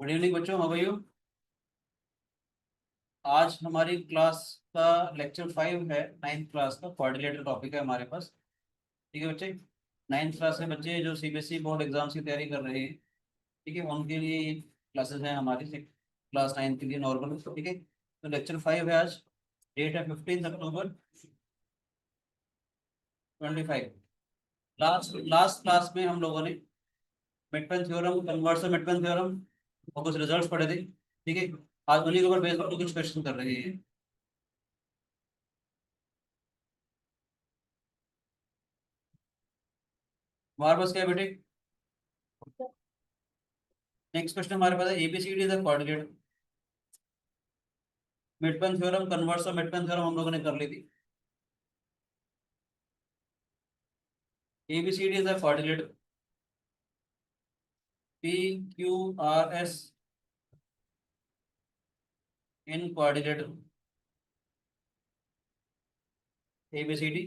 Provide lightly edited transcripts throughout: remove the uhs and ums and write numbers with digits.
Good evening बच्चों, how are you. आज हमारी क्लास का लेक्चर 5 है। नाइन्थ क्लास का कोऑर्डिनेटर टॉपिक है हमारे पास। ठीक है बच्चे। नाइन्थ क्लास के बच्चे जो सीबीएसई बोर्ड एग्जाम्स की तैयारी कर रहे हैं, ठीक है, उनके लिए क्लासेस हैं हमारी क्लास 9 के लिए नॉर्मल। ठीक है, तो लेक्चर 5 है आज। डेट है 15 अक्टूबर 2025। लास्ट लास्ट क्लास में हम लोगों ने मिडपैन थ्योरम, कन्वर्स मिडपैन थ्योरम और कुछ रिजल्ट्स पढ़े थे। ठीक है, आज उन्हीं के ऊपर बेस करके कुछ क्वेश्चन कर रहे हैं। हमारे पास क्या है बेटे, नेक्स्ट क्वेश्चन हमारे पास है ABCD the coordinate. Midpoint theorem, converse और मिडपैन थ्योरम हम लोगों ने कर ली थी। ABCD the coordinate P Q R S in coordinate ABCD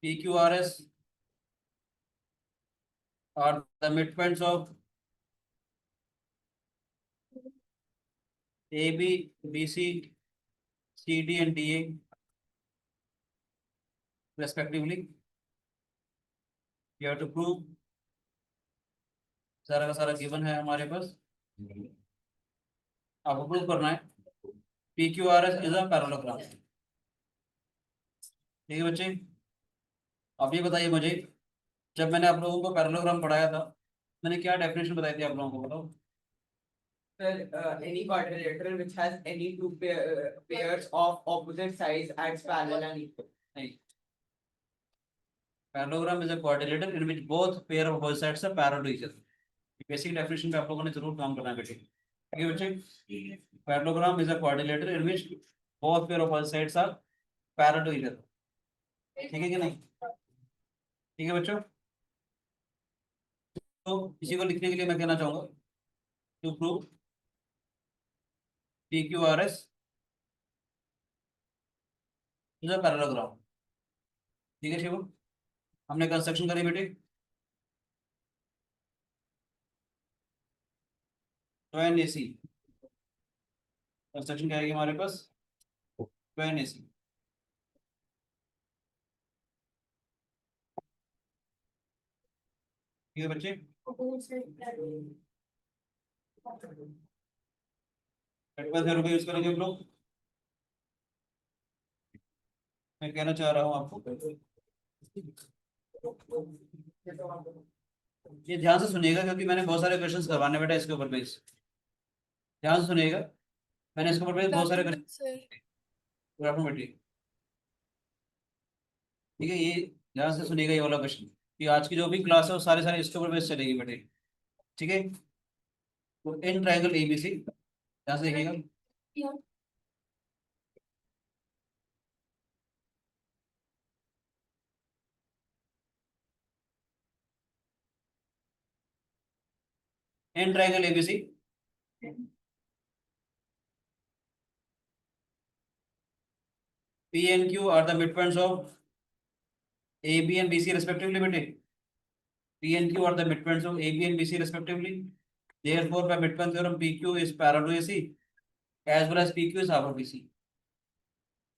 P Q R S are the midpoints of A B B C C D and D A respectively. You have to prove, सारा का सारा given है हमारे पास, आपको prove करना है। P Q R S is a parallelogram. ठीक है बच्चे, अब ये बताइए मुझे, जब मैंने आप लोगों को पैरेललोग्राम पढ़ाया था, मैंने क्या डेफिनेशन बताई थी आप लोगों को, बताओ। Any quadrilateral which has any two pairs of opposite sides acts parallel and equal. नहीं, parallelogram is a quadrilateral in which both pair of opposite sides are parallel to each other. Basic definition पे आप लोगों ने जरूर काम करना है बेटे। ठीक है बच्चे, parallelogram is a quadrilateral in which both pair of opposite sides are parallel to each other. ठीक है कि नहीं? ठीक है बच्चों, तो इसी को लिखने के लिए मैं कहना चाहूंगा, to prove P Q R S is a parallelogram. ठीक है शिवम, हमने कंस्ट्रक्शन करी बेटे। ट्वेन एसी कंस्ट्रक्शन क्या है हमारे पास, ट्वेन एसी। ठीक है बच्चे, नेटवर्क थ्योरम यूज करेंगे हम लोग। मैं कहना चाह रहा हूँ आपको, ये ध्यान से सुनिएगा क्योंकि मैंने बहुत सारे क्वेश्चंस करवाने बेटा इसके ऊपर बेस। ध्यान से सुनिएगा, मैंने इसके ऊपर बेस बहुत सारे क्वेश्चन। गुड आफ्टरनून बेटी। ठीक है, ये ध्यान से सुनिएगा ये वाला क्वेश्चन, कि आज की जो भी क्लास है वो सारे सारे इसके ऊपर बेस चलेगी बेटे। ठीक है, तो इन ट्रायंगल एबीसी, ध्यान से देखिएगा। In triangle ABC P and Q are the mid points of A B and B C respectively बेटे। P and Q are the midpoints of AB and BC respectively. Therefore, by midpoint theorem, PQ is parallel to AC as well as PQ is half of BC.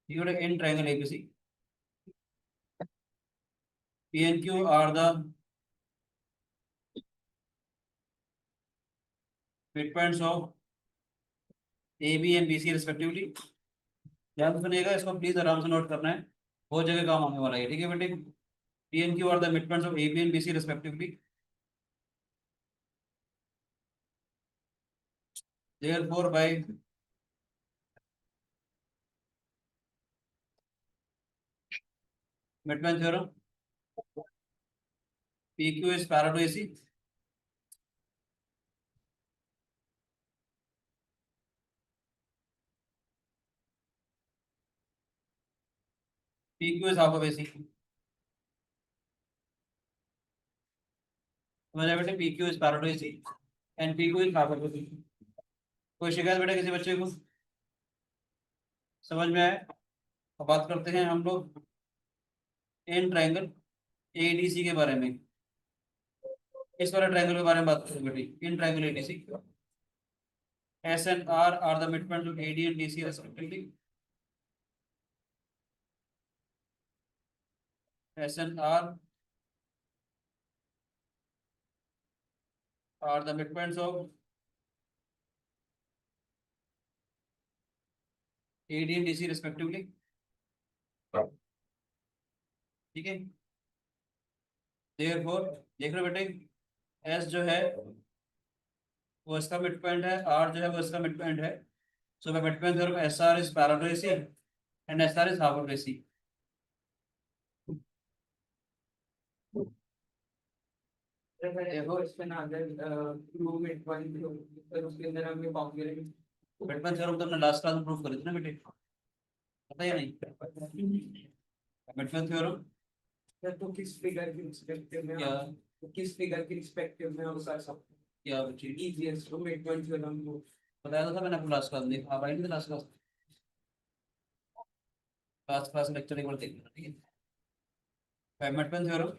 You got in triangle ABC. P and Q are the midpoints of AB and BC respectively. ध्यान से सुनिएगा, इसको please आराम से note करना है, बहुत जगह काम आने वाला है। ठीक है बेटे, P and Q are the midpoints of AB and BC respectively. Therefore, by midpoint theorem, PQ is parallel to AC. PQ is half of AC. समझा बेटे, PQ is parallel to AC and PQ is half of AC. कोई शिकायत बेटा किसी बच्चे को, समझ में आए? अब बात करते हैं हम लोग इन ट्रायंगल एडीसी के बारे में। इस वाले ट्रायंगल के बारे में बात करेंगे बेटी, in triangle ADC. S and R the mid point of AD and DC respectively. S and R the mid points of AD and DC respectively. ठीक है, देयरफॉर देख रहे हो बेटे, एस जो है वो इसका मिड पॉइंट है, आर जो है वो इसका मिड पॉइंट है। So by mid point theorem S R is parallel to AC and S R is half of AC. देखो इसमें ना अगर प्रूव मिड पॉइंट फिर उसके अंदर हमें बाउंड्री मिड पॉइंट थ्योरम तो हमने लास्ट क्लास में प्रूव करी थी ना बेटे, पता है या नहीं? मिड पॉइंट थ्योरम तो किस फिगर के रिस्पेक्टिव में क्या तो किस फिगर के रिस्पेक्टिव में हम कर सकते क्या बच्चे, हैं easiest to mid point theorem को। बताया तो था मैंने आपको लास्ट क्लास में, आप आएंगे last class, last class lecture एक बार देख लेना, ठीक है? Mid point theorem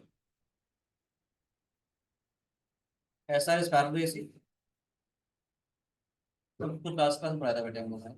S R is parallel to AC, तो कुछ लास्ट क्लास में पढ़ाया था बेटे हम लोगों ने।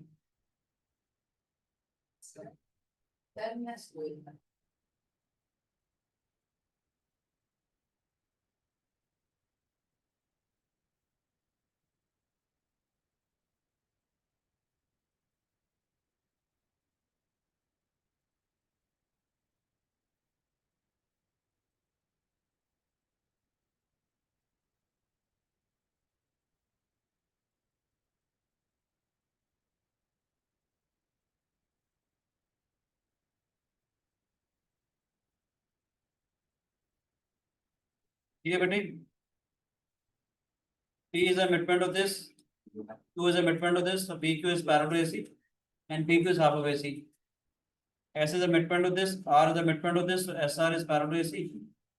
ठीक है बेटे, P is the midpoint of this, Q is the midpoint of this, so PQ is parallel to AC and PQ is half of AC. S is the midpoint of this, R is the midpoint of this, so SR is parallel to AC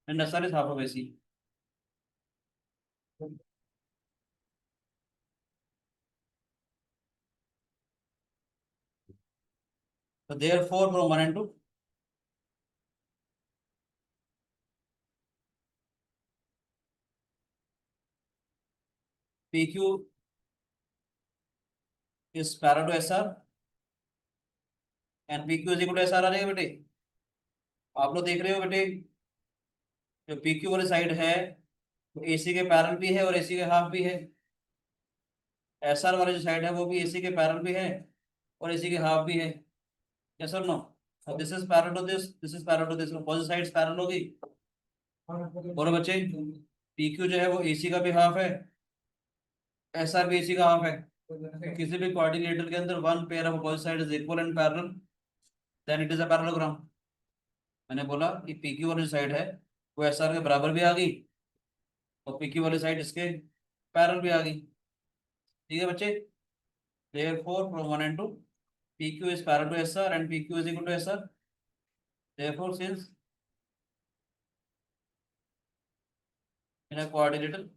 and SR is half of AC. So therefore from 1 and 2, PQ is parallel to SR and PQ is equal to SR आ जाएगा बेटे। आप लोग देख रहे हो बेटे, जो PQ वाली साइड है वो AC के पैरेलल भी है और AC के हाफ भी है। SR वाली जो साइड है वो भी AC के पैरेलल भी है और AC के हाफ भी है। यस और no? This is parallel to this, this is parallel to this, opposite sides parallel होगी। और बच्चे PQ जो है वो AC का भी हाफ है, SR भी AC का हाफ है। तो किसी भी कोऑर्डिनेटर के अंदर one pair of opposite side is equal and parallel, then it is a parallelogram. मैंने बोला कि PQ वाली साइड है वो SR के बराबर भी आ गई और PQ वाली साइड इसके पैरेलल भी आ गई। ठीक है बच्चे, therefore from 1 and 2 PQ is parallel to SR and PQ is equal to SR, therefore since in a coordinator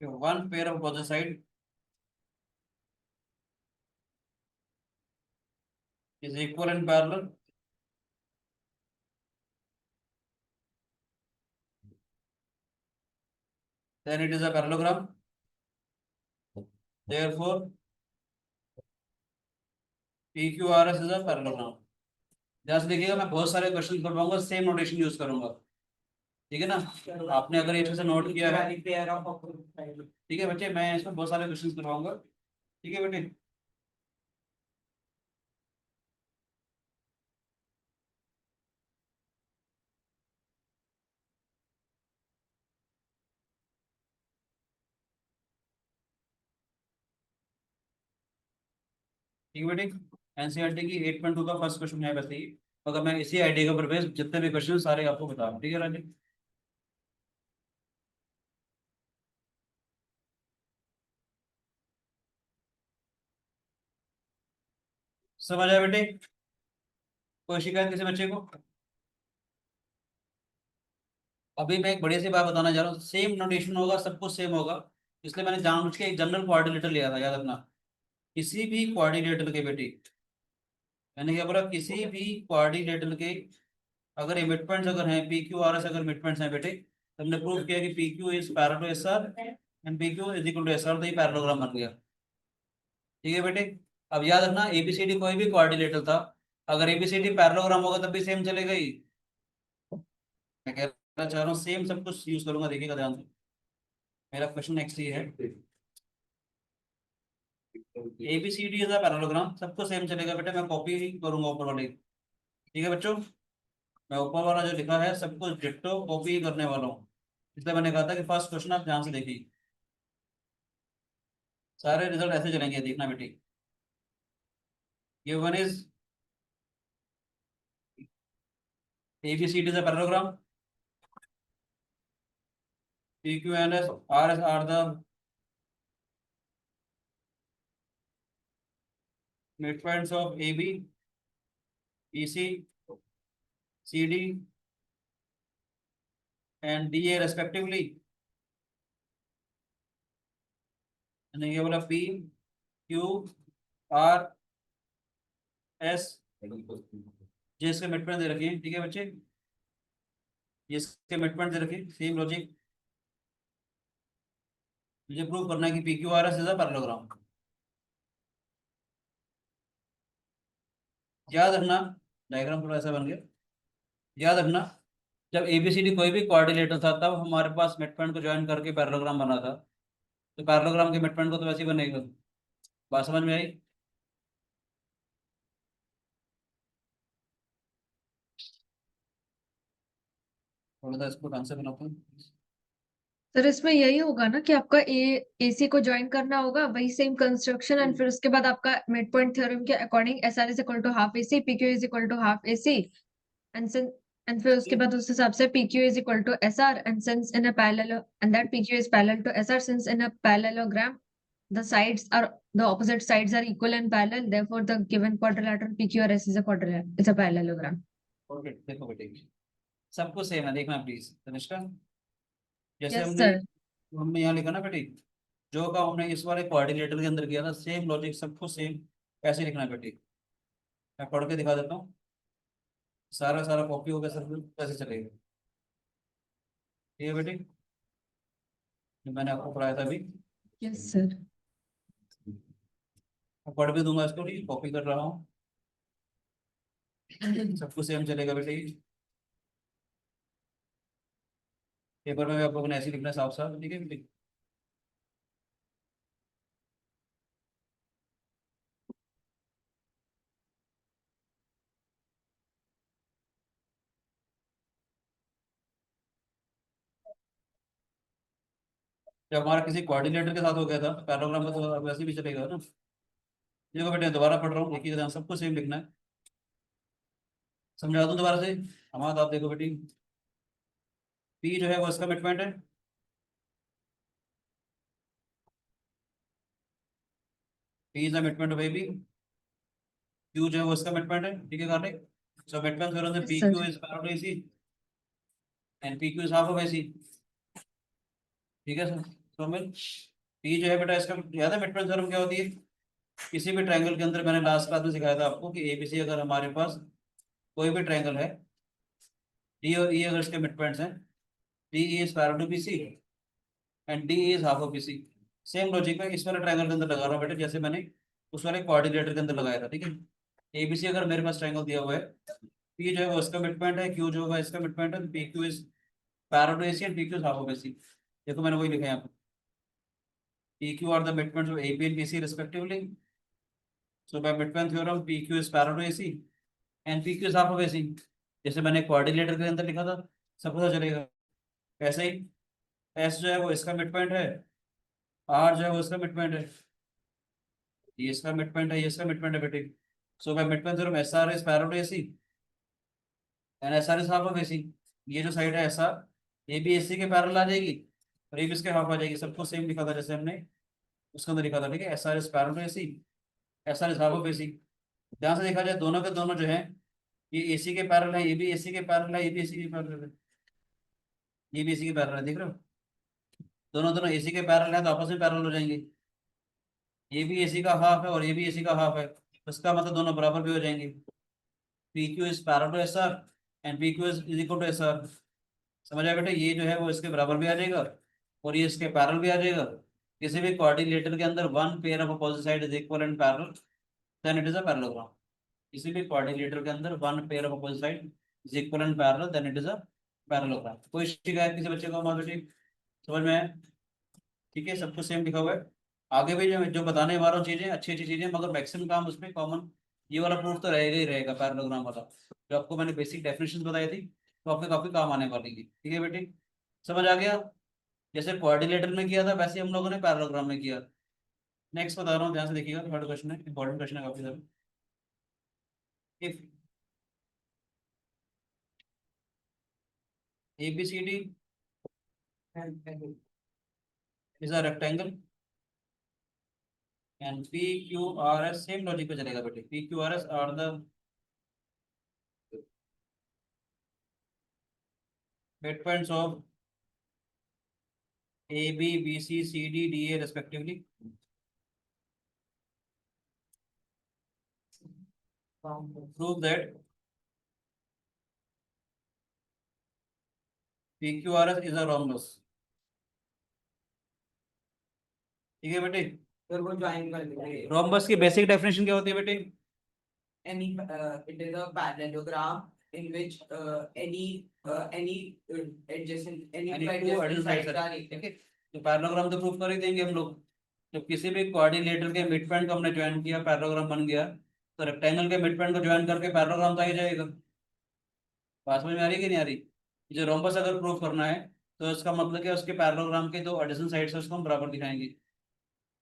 one pair of opposite side is equal and parallel, then it is a parallelogram, therefore PQRS is a parallelogram। ध्यान से देखिएगा, मैं बहुत सारे question करवाऊंगा, same notation use करूंगा, ठीक है ना? आपने अगर ये अच्छे से नोट किया है, ठीक है बच्चे, मैं इसमें बहुत सारे क्वेश्चन करवाऊंगा, ठीक है बेटे? ठीक है बेटे, एनसीईआरटी की 8.2 का फर्स्ट क्वेश्चन है वैसे ही, मगर मैं इसी आइडिया के ऊपर बेस जितने भी क्वेश्चन सारे आपको बता रहा हूँ, ठीक है राजीव? समझ आया बेटे? कोई शिकायत किसी बच्चे को? अभी मैं एक बढ़िया सी बात बताना चाह रहा हूँ, सेम नोटेशन होगा, सब कुछ सेम होगा, इसलिए मैंने जानबूझ के एक जनरल कोऑर्डिनेटर लिया था, याद रखना। किसी भी कोऑर्डिनेटर के बेटे, मैंने क्या बोला, किसी भी कोऑर्डिनेटर के अगर ये मिड पॉइंट्स अगर हैं, पी क्यू आर एस अगर मिड पॉइंट्स हैं बेटे, तो हमने प्रूव किया कि P Q is parallel to S R and P Q is equal to S R, तो ये पैरेललोग्राम बन गया। ठीक है बेटे। अब याद रखना एबीसीडी कोई भी कोऑर्डिनेटर था, अगर एबीसीडी पैरेललोग्राम होगा तब भी सेम चलेगा ही। मैं कहना चाह रहा हूँ सेम सब कुछ यूज करूंगा, देखिएगा ध्यान से। मेरा क्वेश्चन नेक्स्ट ही है, एबीसीडी इज अ पैरेललोग्राम, सबको सेम चलेगा बेटा, मैं कॉपी ही करूंगा ऊपर वाले। ठीक है बच्चों, मैं ऊपर वाला जो लिखा है सब कुछ डिट्टो कॉपी ही करने वाला हूँ। इसलिए मैंने कहा था कि फर्स्ट क्वेश्चन आप ध्यान से देखिए, सारे रिजल्ट ऐसे चलेंगे, देखना बेटी। ये one is ABCD is a parallelogram. PQ and RS are the midpoints of AB, EC, CD and DA respectively. And ये बोला P, Q, R, S, ये इसके मिडपॉइंट दे रखे हैं। ठीक है बच्चे, ये इसके मिडपॉइंट दे रखे, सेम लॉजिक। मुझे प्रूव करना है कि PQRS इज अ पैरेललोग्राम। याद रखना, डायग्राम थोड़ा ऐसा बन गया। याद रखना, जब ABCD कोई भी कोऑर्डिनेटर था तब हमारे पास मिडपॉइंट को ज्वाइन करके पैरेललोग्राम बना था, तो पैरेललोग्राम के मिडपॉइंट को तो वैसे ही बनेगा। बात समझ में आई? थोड़ा सा इसको ढंग से बनाता हूँ। सर इसमें यही होगा ना कि आपका एसी को ज्वाइन करना होगा, वही सेम कंस्ट्रक्शन, एंड फिर उसके बाद आपका मिड पॉइंट थ्योरम के according S R is equal to half AC, PQ is equal to half AC, and फिर उसके बाद उस हिसाब से PQ is equal to S R, and since in a parallel and that PQ is parallel to S R, since in a parallelogram the sides are the opposite sides are equal and parallel, therefore the given quadrilateral PQRS is a quadrilateral, is a parallelogram. Okay, देखो बेटे, सबको same है, देखना please Tanishka. जैसे Yes हमने sir. हमने यहाँ लिखा ना बेटे, जो काम हमने इस वाले कोऑर्डिनेटर के अंदर किया था, सेम लॉजिक सबको सेम ऐसे लिखना है बेटे। मैं पढ़ के दिखा देता हूँ, सारा सारा कॉपी होगा सर, कैसे चलेगा। ठीक है बेटे, जो मैंने आपको पढ़ाया था अभी, Yes sir. मैं पढ़ भी दूंगा इसको, कॉपी कर रहा हूँ, सबको सेम चलेगा बेटे। पेपर में भी आप लोगों ने ऐसे ही लिखना है साफ साफ, ठीक है बेटे। जब हमारा किसी कोऑर्डिनेटर के साथ हो गया था पैराग्राम में, तो वैसे भी चलेगा ना। देखो बेटे, दोबारा पढ़ रहा हूँ, देखिए ध्यान, सबको सेम लिखना है। समझा दूं दोबारा से, हमारा आप देखो बेटी, पी जो है वो इसका मिडपॉइंट है, P is the midpoint of A B. Q जो है वो इसका मिडपॉइंट है, ठीक है कार्तिक। सो मिडपॉइंट थ्योरम से Yes P sir. Q is parallel to AC and P Q is half of AC. ठीक है सर, तो मैं पी जो है बेटा इसका, याद है मिडपॉइंट थ्योरम क्या होती है? किसी भी ट्रायंगल के अंदर, मैंने लास्ट क्लास में सिखाया था आपको कि एबीसी अगर हमारे पास कोई भी ट्रायंगल है, डी और ई अगर इसके मिडपॉइंट्स हैं, D is parallel to BC and D is half of BC. Same logic में इस वाले ट्रायंगल के अंदर लगा रहा हूँ बेटा, जैसे मैंने उस वाले कोऑर्डिनेटर के अंदर लगाया था। ठीक है, एबीसी अगर मेरे पास ट्रायंगल दिया हुआ है, पी जो है वो इसका मिड पॉइंट है, क्यू जो होगा इसका मिड पॉइंट है, P Q is parallel to AC and P Q is half of AC. देखो मैंने वही लिखा है यहाँ पे, P Q are the mid points of A B and B C respectively. So by mid point theorem P Q is parallel to AC and P Q is half of AC. जैसे मैंने coordinator के अंदर लिखा था, सब पता चलेगा। ऐसे ही एस जो है वो इसका मिड पॉइंट है, आर जो है वो इसका मिड पॉइंट है, ये इसका मिड पॉइंट है, ये इसका मिड पॉइंट है बेटे। So by mid point theorem S R is parallel to AC and S R is half of AC. ये जो साइड है एस आर, ये भी एसी के पैरेलल आ जाएगी और ये भी इसके हाफ आ जाएगी। सबको सेम लिखा था जैसे हमने उसके अंदर लिखा था। ठीक है, S R is parallel to AC, S R is half of AC. ध्यान से देखा जाए, दोनों के दोनों जो है, ये एसी के पैरेलल है, ये भी एसी के पैरेलल है, ये भी एसी के पैरेलल है, ये भी एसी के पैरेलल है, देख रहे हो? दोनों दोनों एसी के पैरेलल है तो आपस में पैरेलल हो जाएंगे। ये भी एसी का हाफ है और ये भी एसी का हाफ है, इसका मतलब दोनों बराबर भी हो जाएंगे। P Q is parallel to S R and P Q is equal to S R. समझ आया बेटा, ये जो है वो इसके बराबर भी आ जाएगा और ये इसके पैरेलल भी आ जाएगा। किसी भी कोऑर्डिनेटर के अंदर one pair of opposite side is equal and parallel, then it is a parallelogram. किसी भी कोऑर्डिनेटर के अंदर one pair of opposite side is equal and parallel, then it is a parallelogram. कोई शिकायत किसी बच्चे को हमारे बेटी समझ में आए? ठीक है, सब कुछ सेम लिखा हुआ है। आगे भी जो जो बताने वाला हूँ चीजें अच्छी अच्छी चीजें, मगर मैक्सिमम काम उसमें कॉमन ये वाला प्रूफ तो रहेगा ही रहेगा, पैरेललोग्राम वाला। जो आपको मैंने बेसिक डेफिनेशन बताई थी तो आपके काफी काम आने वाली थी। ठीक है बेटी, समझ आ गया? जैसे कोऑर्डिनेटर में किया था वैसे हम लोगों ने पैरेललोग्राम में किया। नेक्स्ट बता रहा हूँ, ध्यान से देखिएगा, थर्ड क्वेश्चन है, इंपॉर्टेंट क्वेश्चन है काफी सारे। If ABCD is a rectangle and PQRS, same logic पे चलेगा बेटे। PQRS are the midpoints of AB, BC, CD, DA respectively. Prove that PQRS is a rhombus। ठीक है बेटे, फिर वो ज्वाइन कर देंगे। रोम्बस की बेसिक डेफिनेशन क्या होती है बेटे? Any it is a parallelogram in which any adjacent any Any two two adjacent adjacent sides sides are are- equal. ठीक है, तो पैरेललोग्राम तो प्रूफ कर ही देंगे हम लोग। जब किसी भी कोऑर्डिनेटर के मिड पॉइंट को हमने ज्वाइन किया, पैरेललोग्राम बन गया, तो रेक्टेंगल के मिड पॉइंट को ज्वाइन करके पैरेललोग्राम तो आ ही जाएगा। बात समझ में आ रही है कि नहीं आ रही? जो रोम्बस अगर प्रूफ करना है तो इसका मतलब क्या, उसके पैरेललोग्राम के दो एडिशन साइड्स है उसको हम बराबर दिखाएंगे।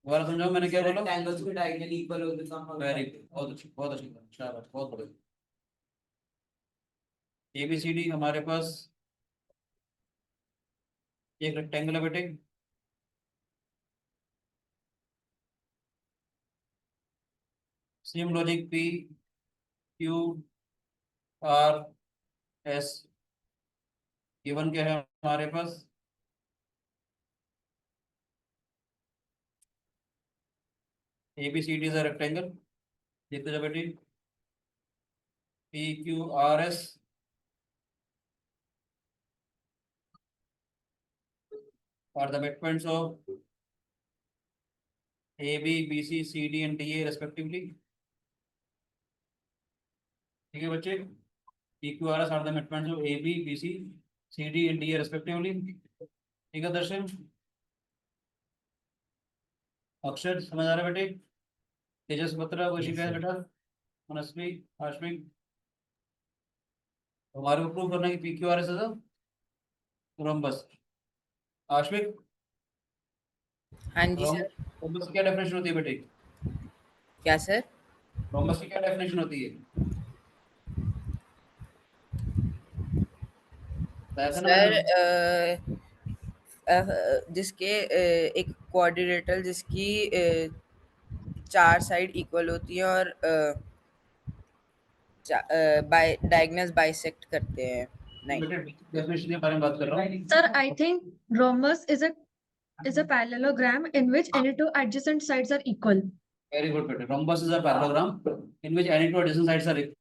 दोबारा समझाओ मैंने क्या बोला? Rectangles भी diagonally equal होते तो हम वेरी गुड, बहुत अच्छी बात, शाबाश, बहुत बढ़िया। ABCD हमारे पास एक रेक्टेंगल है बेटे, सेम लॉजिक PQRS गिवन क्या है हमारे पास? ABCD is a rectangle. देखते जाओ बेटी, PQRS are the midpoints of AB, BC, CD and DA respectively। ठीक है बच्चे, PQRS are the midpoints of AB, BC, CD and DA respectively। ठीक है दर्शन, अक्षर समझ आ रहा है बेटे? तेजस बत्रा, कोई शिकायत बेटा? मनस्वी, आश्विक, हमारे को प्रूव करना है कि PQRS है रोम्बस। आश्विक, हाँ जी सर। रोम्बस की क्या डेफिनेशन होती है बेटे? क्या सर? रोम्बस की क्या डेफिनेशन होती है? बताया था ना सर मैंने। जिसके एक कोऑर्डिनेटर जिसकी चार साइड इक्वल होती है और डायगोनल्स बाइसेक्ट करते हैं। नहीं बेटे डेफिनेशन के बारे में बात कर रहा हूँ। Sir, I think rhombus is a parallelogram in which any two adjacent sides are equal. Very good बेटे, rhombus is a parallelogram in which any two adjacent sides are equal।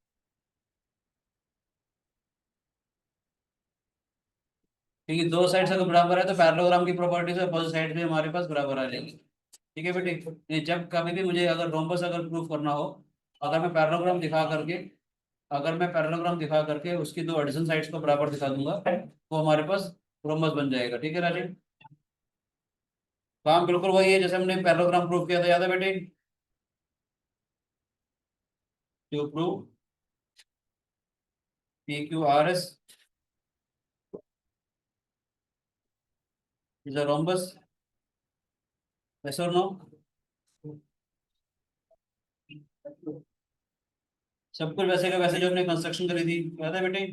क्योंकि दो साइड्स अगर बराबर है तो पैरेललोग्राम की property से opposite side भी हमारे पास बराबर आ जाएगी। ठीक है बेटे, जब कभी भी मुझे अगर रोम्बस अगर प्रूफ करना हो, अगर मैं पैरेललोग्राम दिखा करके उसकी दो एडिशन साइड्स को बराबर दिखा दूंगा तो हमारे पास रोम्बस बन जाएगा। ठीक है राजीव, काम बिल्कुल वही है जैसे हमने पैरेललोग्राम प्रूफ किया था, याद है बेटे? To prove PQRS is a rhombus, yes or no? सब कुछ वैसे का वैसे जो हमने कंस्ट्रक्शन करी थी, याद है बेटे?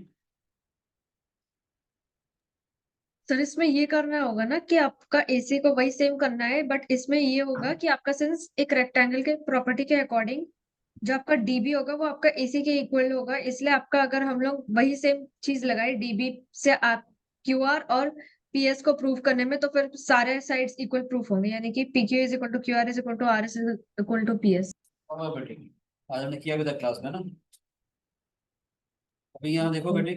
सर इसमें ये करना होगा ना कि आपका एसी को वही सेम करना है, बट इसमें ये होगा कि आपका सिंस एक रेक्टेंगल के प्रॉपर्टी के अकॉर्डिंग जो आपका डीबी होगा वो आपका एसी के इक्वल होगा, इसलिए आपका अगर हम लोग वही सेम चीज लगाए डीबी से आप क्यूआर और पीएस को प्रूव करने में, तो फिर सारे साइड्स इक्वल प्रूफ होंगे, यानी कि PQ is equal to QR is equal to R S is equal to PS. हाँ बेटे, आज हमने किया भी था क्लास में ना। अभी यहाँ देखो बेटे,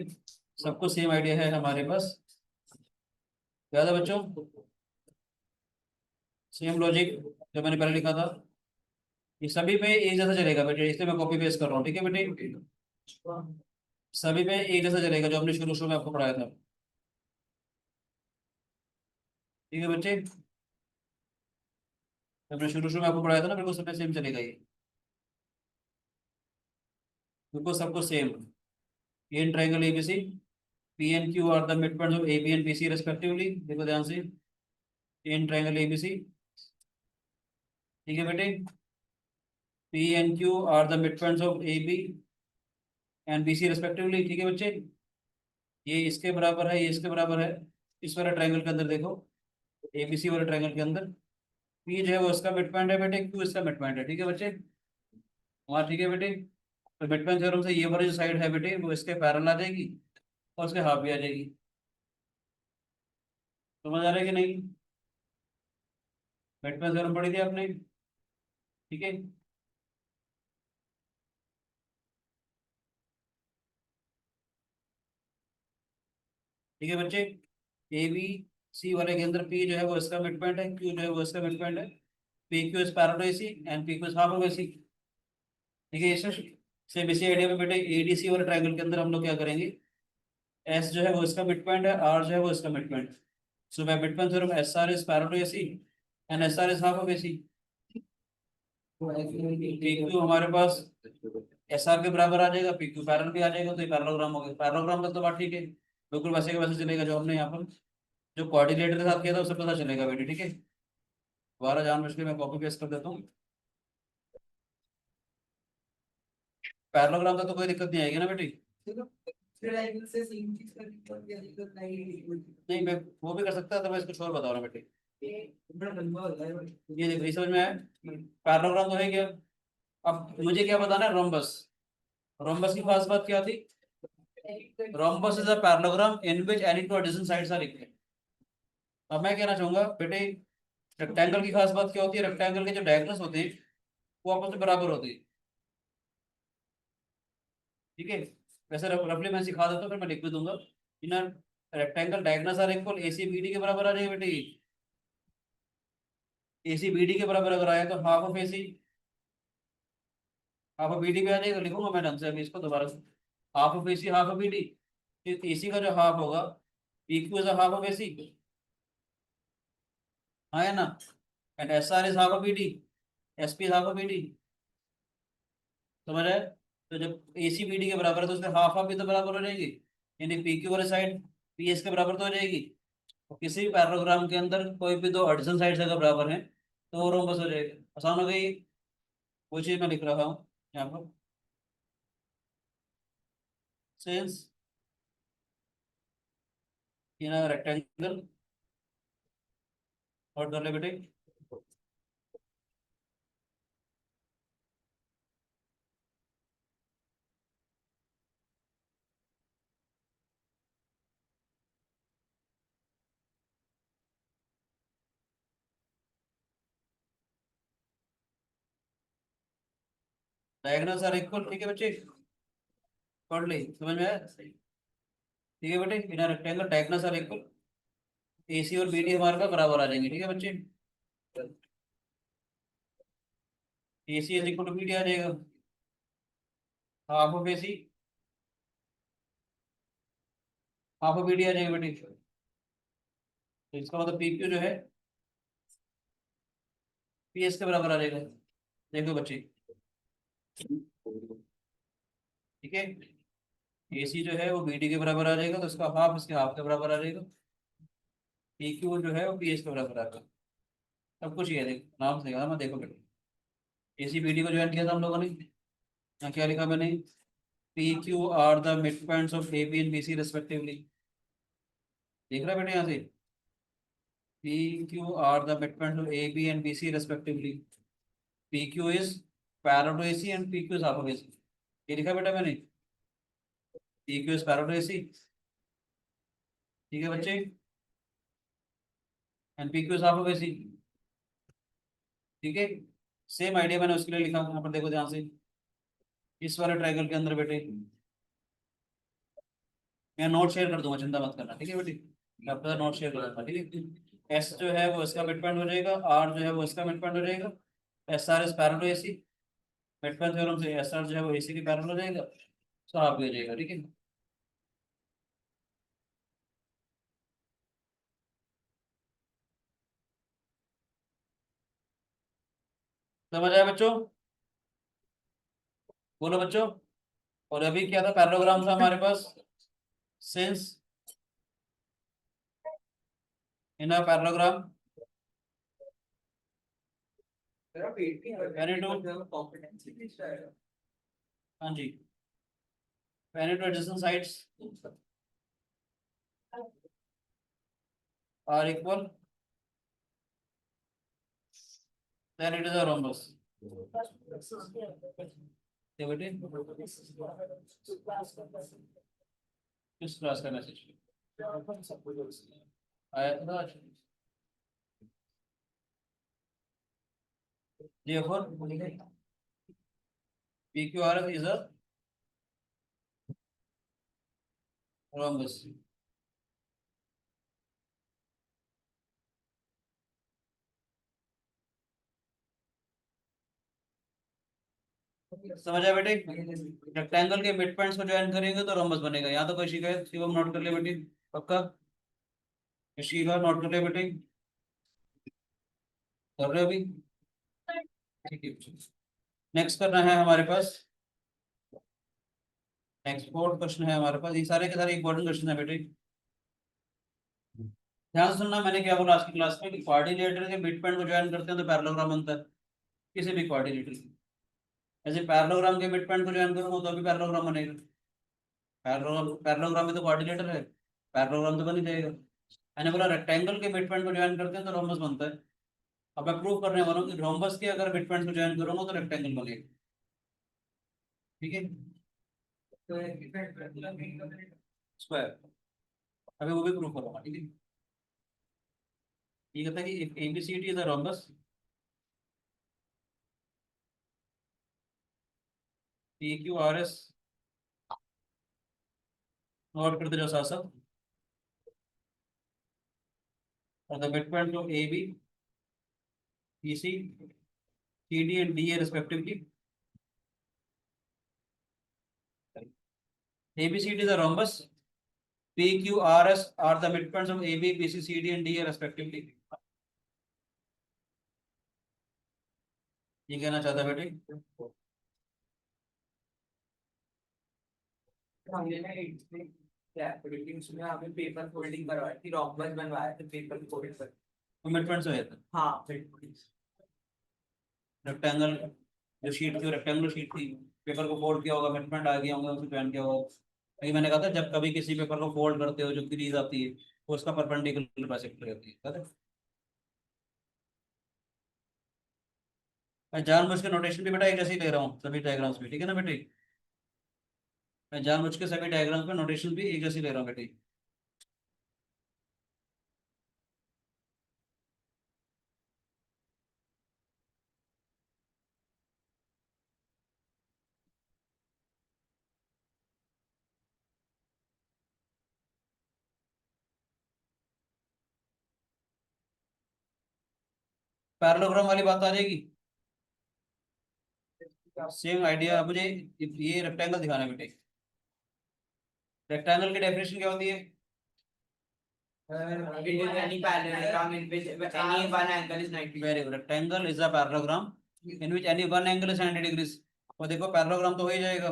सबको सेम आइडिया है हमारे पास, याद है बच्चों? सेम लॉजिक जो मैंने पहले लिखा था, ये सभी पे एक जैसा चलेगा बेटे, इसलिए मैं कॉपी पेस्ट कर रहा हूँ, ठीक है बेटे? सभी पे एक जैसा चलेगा जो हमने शुरू शुरू में आपको पढ़ाया था, ठीक है बच्चे? हमने शुरू शुरू में आपको पढ़ाया था ना, बिल्कुल सब पे सेम चलेगा ये, बिल्कुल सबको same. In triangle ABC, P and Q are the mid points of A B and B C respectively, देखो ध्यान से, इन ट्रायंगल एबीसी, ठीक है बेटे? P and Q are the mid points of A B and B C respectively, ठीक है बच्चे? ये इसके बराबर है, ये इसके बराबर है। इस वाले ट्रायंगल के अंदर देखो, एबीसी वाले ट्रायंगल के अंदर पी जो है वो इसका मिड पॉइंट है बेटे, क्यू इसका मिड पॉइंट है, ठीक है बच्चे? वहाँ ठीक है बेटे? तो मिड पॉइंट थ्योरम से ये वाली जो साइड है बेटे वो इसके पैरेलल आ जाएगी और उसके हाफ भी आ जाएगी। समझ आ रहा है कि नहीं? मिड पॉइंट थ्योरम पढ़ी थी आपने, ठीक है? ठीक है बच्चे? ए बी सी वाले के अंदर पी जो है वो इसका मिड पॉइंट है, क्यू जो है वो इसका मिड पॉइंट है। P Q is parallel to AC and P Q is half of AC, ठीक है? इसे सेम इसी आइडिया में बेटे एडीसी वाले ट्रायंगल के अंदर हम लोग क्या करेंगे, एस जो है वो इसका मिड पॉइंट है, आर जो है वो इसका mid point. So by mid point theorem S R is parallel to AC and S R is half of AC. P Q हमारे पास एस आर के बराबर आ जाएगा, पी क्यू पैरेलल भी आ जाएगा, तो ये पैरेललोग्राम हो गया। पैरेललोग्राम का तो बात ठीक है, बिल्कुल वैसे के वैसे चलेगा जो हमने यहाँ पर जो कोऑर्डिनेटर के साथ किया था उससे पता चलेगा बेटे, ठीक है? दोबारा जानबूझ के मैं कॉपी पेस्ट कर देता हूँ। पैरेललोग्राम का तो कोई दिक्कत नहीं आएगी ना बेटी? नहीं, मैं वो भी कर सकता था, मैं इसको छोड़ बता रहा हूँ बेटे। ये देखो, ये समझ में आया? पैरेललोग्राम तो है क्या? अब मुझे क्या बताना है, रोम्बस। रोम्बस की खास बात क्या थी? Rhombus is a parallelogram in which any two adjacent sides are equal. अब मैं कहना चाहूंगा बेटे, रेक्टेंगल की खास बात क्या होती है? रेक्टेंगल के जो डायगोनल्स होते हैं वो आपस में बराबर होते हैं, ठीक है? वैसे रफली मैं सिखा देता हूँ, फिर मैं लिख भी दूंगा। In rectangle diagonals are equal, AC BD के बराबर आ जाएगा बेटे। एसी बीडी के बराबर अगर आया तो half of AC, half of BD भी आ जाएगा। लिखूंगा मैं ढंग से अभी इसको दोबारा से, half of AC half of BD. AC का जो हाफ होगा, P Q is half of AC, हाँ है ना? And S R is half of BD, S P is half of BD. समझ आए? तो जब एसी बीडी के बराबर है तो उसके हाफ हाफ भी तो बराबर हो जाएगी, यानी पी क्यू वाली साइड पी एस के बराबर तो हो जाएगी। और किसी भी पैराग्राम के अंदर कोई भी दो एडिशन साइड्स अगर बराबर हैं तो वो रोम्बस हो जाएगा। आसान हो गई? वो चीज मैं लिख रहा हूँ यहाँ पर, सिंस इन रेक्टेंगल, और कर ले बेटे, डायगोनल्स आर इक्वल, ठीक है बच्चे? पढ़ ले, समझ में आया? ठीक है बेटे, in rectangle diagonals are equal, AC और बीडी हमारे का बराबर आ जाएंगे, ठीक है बच्चे? AC is equal to BD आ जाएगा, half of AC half of BD आ जाएगा बेटे। तो इसका मतलब पी क्यू जो है पी एस के बराबर आ जाएगा। देखो बच्चे, ठीक है? एसी जो है वो बीडी के बराबर आ जाएगा, तो इसका हाफ इसके हाफ के बराबर आ जाएगा। पी क्यू जो है वो पी एस के बराबर आ जाएगा। सब कुछ ये है, देखो नाम से देखा मैं, देखो बेटे, एसी बीडी को ज्वाइन किया था हम लोगों ने, यहाँ क्या लिखा मैंने, P Q are the mid points of A B and B C respectively. देख रहा है बेटे यहाँ से, P Q are the mid points of A B and B C respectively. P Q is parallel to AC and P Q is half of AC, ये लिखा बेटा मैंने, P Q is parallel to AC, ठीक है बच्चे? And P Q is half of AC, ठीक है? Same idea मैंने उसके लिए लिखा यहाँ पर, देखो ध्यान से, इस वाले ट्रायंगल के अंदर बेटे मैं नोट शेयर कर दूंगा, चिंता मत करना, ठीक है बेटी, मैं आपके साथ नोट शेयर कर दूंगा, ठीक है। एस जो है वो इसका मिड पॉइंट हो जाएगा, आर जो है वो इसका मिड पॉइंट हो जाएगा, S R is parallel to AC, mid point theorem से एस आर जो है वो एसी की पैरेलल हो जाएगा, तो आप भी हो जाएगा, ठीक है। समझ आया बच्चों? बोलो बच्चों। और अभी क्या था, पैरेललोग्राम था हमारे पास, सिंस इन अ पैरेललोग्राम तेरा पेट भी हर Very good. कॉम्पिटेंसी भी है। हाँ जी, any two adjacent sides are equal, then it is a rhombus, ये बेटे किस क्लास का मैसेज आया था आज? therefore PQRS is a rhombus। समझ आया बेटे? रेक्टेंगल के मिड पॉइंट्स को ज्वाइन करेंगे तो रोम्बस बनेगा। यहाँ तो कोई शिकायत? शिवम नोट कर ले बेटे, पक्का? शिवा नोट कर ले बेटे, कर रहे हो अभी? ठीक है, नेक्स्ट करना है हमारे पास, नेक्स्ट फोर्थ क्वेश्चन है हमारे पास, ये सारे के सारे इंपॉर्टेंट क्वेश्चन है बेटे, ध्यान से सुनना। मैंने क्या बोला आज की क्लास में कि क्वाड्रिलेटरल के मिड पॉइंट को ज्वाइन करते हैं तो पैरेललोग्राम बनता है, किसी भी क्वाड्रिलेटरल की। ऐसे पैरेललोग्राम के मिड पॉइंट को ज्वाइन करूंगा तो अभी पैरेललोग्राम बनेगा। पैरेललोग्राम में तो क्वाड्रिलेटर है, पैरेललोग्राम तो बन ही जाएगा। मैंने बोला रेक्टेंगल के मिड पॉइंट को ज्वाइन करते हैं तो रोम्बस बनता है। अब मैं प्रूव करने वाला हूँ कि रोम्बस के अगर मिड पॉइंट को ज्वाइन करूंगा तो रेक्टेंगल बनेगा, ठीक है, स्क्वायर। अभी वो भी प्रूव करूंगा, ठीक है। ये कहता है कि ABCD is a rhombus, PQRS note करते जाओ साथ साथ, और the mid point of AB, BC, CD and DA respectively। ABCD is a rhombus, PQRS are the midpoints of AB, BC, CD and DA respectively। ये कहना चाहता है बेटे? हमने ना इसमें क्या प्रिलिम्स में हमें पेपर फोल्डिंग करवाई थी, रॉम्बस बनवाया था पेपर फोल्ड कर। तो मिडपॉइंट्स हो जाता है। हाँ रेक्टेंगल जो शीट थी, रेक्टेंगुलर शीट थी, पेपर को फोल्ड किया होगा, मिडपॉइंट आ गया होगा, उसमें ज्वाइन किया होगा। लेकिन मैंने कहा था जब कभी किसी पेपर को फोल्ड करते हो, जो क्रीज आती है वो उसका परपेंडिकुलर बाइसेक्टर रहती है, पता है? मैं जानबूझ के नोटेशन भी बेटा एक जैसे ही ले रहा हूँ सभी डायग्राम्स में, ठीक है ना बेटे? मैं जानबूझ के सभी डायग्राम्स में नोटेशन भी एक जैसे ले रहा हूँ बेटे। पैरेललोग्राम वाली बात आ जाएगी, सेम आइडिया। मुझे ये रेक्टेंगल दिखाना है बेटे। रेक्टेंगल की डेफिनेशन क्या होती है? it is any parallelogram in which any one angle is 90 very good, rectangle is a parallelogram in which any one angle is 90 degrees. और देखो पैरेललोग्राम तो हो ही जाएगा,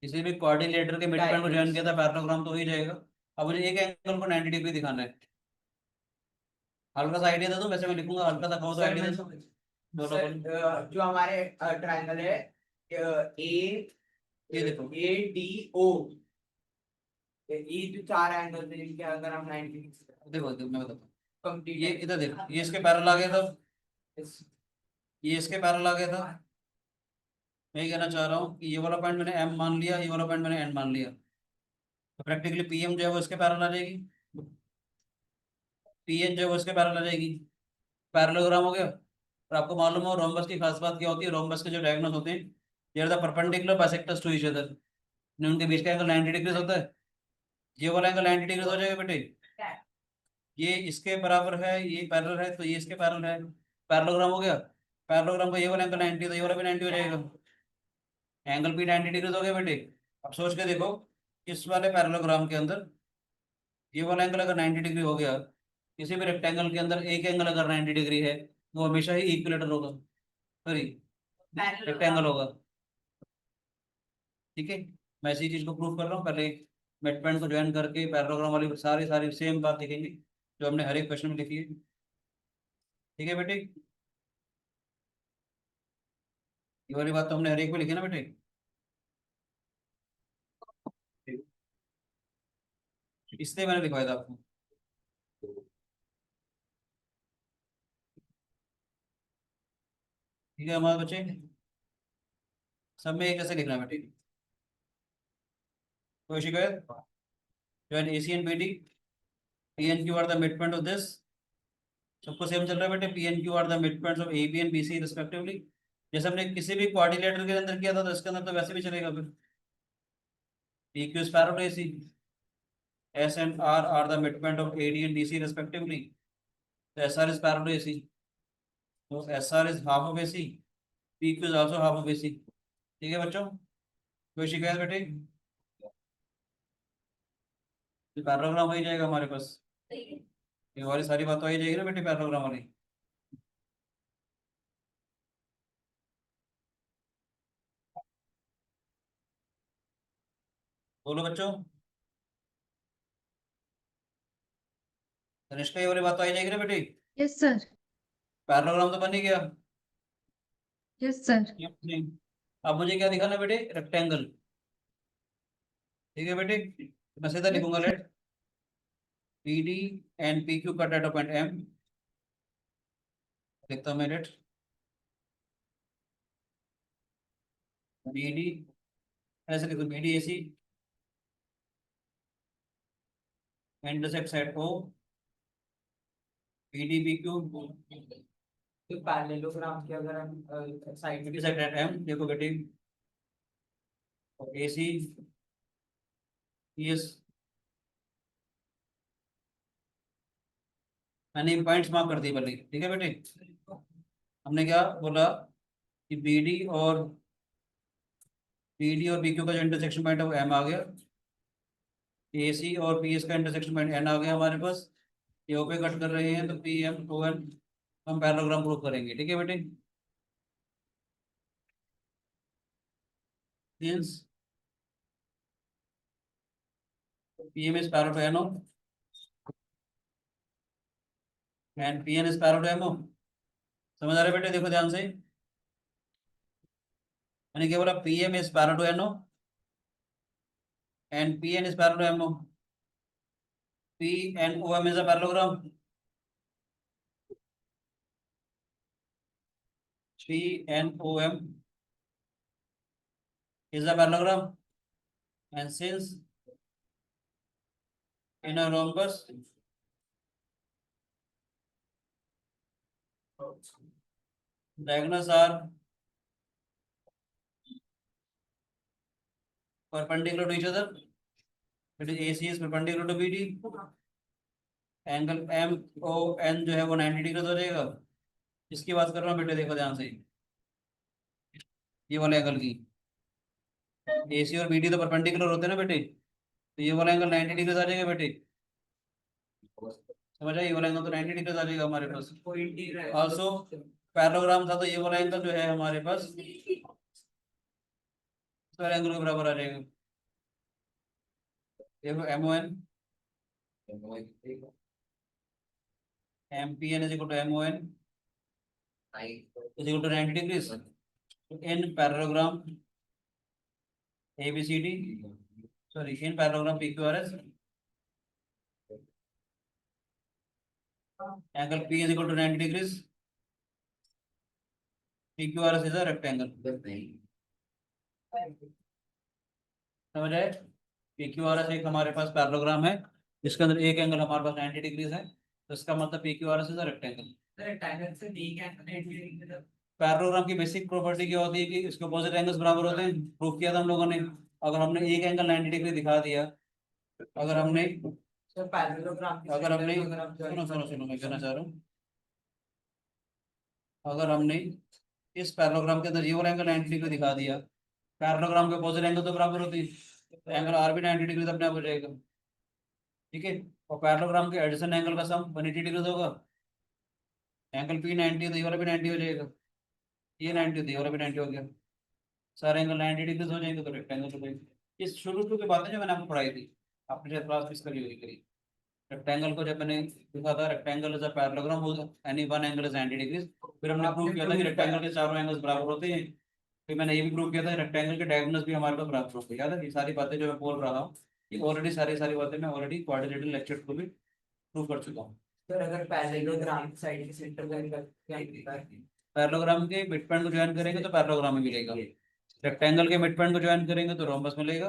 किसी भी क्वाड्रिलेटरल के मिड पॉइंट को ज्वाइन किया था, पैरेललोग्राम तो हो ही जाएगा। अब मुझे एक एंगल को 90 डिग्री दिखाना है। हल्का सा आइडिया दे दो, वैसे मैं लिखूंगा, हल्का सा कहो तो आइडिया दे दो। बोलो बोलो। सर जो हमारे ट्रायंगल है ए ये देखो, ADO, ये जो चार एंगल है इनके अगर हम 90 देखो देखो मैं बताता हूँ। ये कंप्लीट इधर देखो, ये इसके पैरेलल आ गया था, ये इसके पैरेलल आ गया था। मैं ये कहना चाह रहा हूँ कि ये वाला पॉइंट मैंने M मान लिया, ये वाला पॉइंट मैंने N मान लिया, तो प्रैक्टिकली PM जो है वो इसके पैरेलल आ जाएगी, PN जो है वो इसके पैरेलल आ जाएगी। पैरेललोग्राम हो गया। और आपको मालूम हो रोम्बस की खास बात क्या होती है? रोम्बस के जो डायगोनल्स होते हैं, they are the perpendicular bisectors to each other. उनके बीच का एंगल 90 डिग्री होता है। ये वाला एंगल 90 डिग्री हो जाएगा बेटे, ये इसके बराबर है, ये पैरेलल है तो ये इसके पैरेलल है, पैरेललोग्राम हो गया। पैरेललोग्राम का ये वाला एंगल 90 तो ये वाला भी 90 हो जाएगा, एंगल भी 90 डिग्री हो गया बेटे। अब सोच के देखो, इस वाले पैरेललोग्राम के अंदर ये वाला एंगल अगर 90 डिग्री हो गया, किसी भी रेक्टेंगल के अंदर एक एंगल अगर 90 डिग्री है, वो हमेशा ही इक्विलेटरल होगा, सॉरी रेक्टेंगल होगा। ठीक है, मैं इसी चीज को प्रूव कर रहा हूँ। पहले मिड पॉइंट को ज्वाइन करके पैरेललोग्राम वाली सारी सारी सेम बात लिखेंगे जो हमने हर एक क्वेश्चन में लिखी है। ठीक है बेटे, ये वाली बात तो हमने हर एक में लिखी ना बेटे। इसलिए मैंने लिखवाया था आपको। ठीक है हमारे बच्चे, सब में एक जैसे लिखना है बेटे, कोई शिकायत? Join AC and BD, P and Q are the midpoint of this। सबको सेम चल रहा है बेटे, P and Q are the midpoints of AB and BC respectively। जैसे हमने किसी भी क्वाड्रिलेटरल के अंदर किया था तो इसके अंदर तो वैसे भी चलेगा फिर। PQ is parallel to AC, S and R are the midpoint of AD and DC respectively। तो SR is parallel to AC, तो SR is half of AC, PQ is also half of AC। ठीक है बच्चों, कोई शिकायत बेटे? पैराग्राम हो ही जाएगा हमारे पास, ये वाली सारी बात तो आ ही जाएगी ना बेटे पैराग्राम वाली। बोलो बच्चों, तनिष्का ये वाली बात तो आ ही जाएगी ना बेटे, यस सर। पैराग्राम तो बन ही गया। Yes sir. अब मुझे क्या दिखाना बेटे, रेक्टेंगल। ठीक है बेटे, मैं सीधा लिखूंगा, let PD and PQ cut at point M। लिखता हूँ मैं, लेट BD, ऐसे लिखो BD AC intersects at O, PD PQ तो पैरेललोग्राम की अगर हम साइड में intersect at M। देखो बेटे, AC PS, मैंने पॉइंट्स मार्क कर दिए पहले। ठीक है बेटे, हमने क्या बोला कि BD और PQ का जो इंटरसेक्शन पॉइंट है वो M आ गया, AC और PS का इंटरसेक्शन पॉइंट N आ गया हमारे पास। ये ओ पे कट कर रहे हैं तो PM ON हम पैरेललोग्राम प्रूव करेंगे। ठीक है बेटे, means PM is parallel to NO and PN is parallel to MO। समझ आ रहा है बेटे? देखो ध्यान से, मैंने क्या बोला, PM is parallel to NO and PN is parallel to MO। PNOM is a parallelogram, PNOM is a parallelogram, and since in a rhombus diagonals are perpendicular to each other, that is AC is perpendicular to BD, angle MON जो है वो 90 degree हो जाएगा। इसकी बात कर रहा हूँ बेटे, देखो ध्यान से, ये वाले एंगल की, AC और BD तो परपेंडिकुलर होते हैं ना बेटे, तो ये वाला एंगल 90 डिग्री आ जाएगा बेटे। समझ आए, ये वाला एंगल तो 90 डिग्री आ जाएगा हमारे पास। ऑल्सो पैरेललोग्राम था तो ये वाला एंगल जो है हमारे पास इस वाले एंगल के बराबर आ जाएगा। देखो MON, MPN is equal to MON is equal to 90 degrees in parallelogram ABCD, sorry, in parallelogram PQRS, angle P is equal to 90 degrees, PQRS is a rectangle। समझ आए, PQRS एक हमारे पास पैरेललोग्राम है जिसके अंदर एक एंगल हमारे पास 90 डिग्रीज है, तो इसका मतलब PQRS is a rectangle. Parallelogram की बेसिक प्रॉपर्टी क्या होती है कि इसके अपोजिट एंगल्स बराबर होते हैं, प्रूफ किया था हम लोगों ने। अगर हमने एक एंगल 90 डिग्री दिखा दिया, अगर हमने So parallelogram के अगर हमने center को अगर हम join सुनो मैं कहना चाह रहा हूँ, अगर हमने इस पैरेललोग्राम के अंदर ये वाला एंगल 90 डिग्री दिखा दिया, पैरेललोग्राम के अपोजिट एंगल तो बराबर होती है, एंगल आर भी 90 डिग्री तो अपने आप हो जाएगा, ठीक है। और पैरेललोग्राम के एडिशन एंगल का सम 180 डिग्री होगा, एंगल पी 90 है तो ये वाला भी 90 हो जाएगा, ये 90 तो ये वाला भी 90 हो गया, सारे एंगल 90 डिग्री हो जाएंगे तो रेक्टेंगल हो जाएगा। इस शुरू शुरू की बातें जो मैंने आपको पढ़ाई थी, आपने शायद क्लास मिस करी होगी करी। रेक्टेंगल को जब मैंने लिखा था, रेक्टेंगल इज अ पैरेललोग्राम हो, any one angle is 90 degree, फिर हमने प्रूव किया था कि रेक्टेंगल के चारों एंगल्स बराबर होते हैं, फिर मैंने ये भी प्रूव किया था रेक्टेंगल के डायगोनल्स भी हमारे पास बराबर होते हैं। याद है ये सारी बातें जो मैं बोल रहा हूँ, ये ऑलरेडी सारी बातें मैं ऑलरेडी क्वाड्रिलेटरल लेक्चर को भी प्रूव कर चुका हूँ। सर अगर पैरेललोग्राम साइड के सेंटर का एंगल क्या होता है? पैरेललोग्राम के मिड पॉइंट को ज्वाइन करेंगे तो पैरेललोग्राम में मिलेगा, रेक्टेंगल के मिड पॉइंट को ज्वाइन करेंगे तो रोम्बस मिलेगा,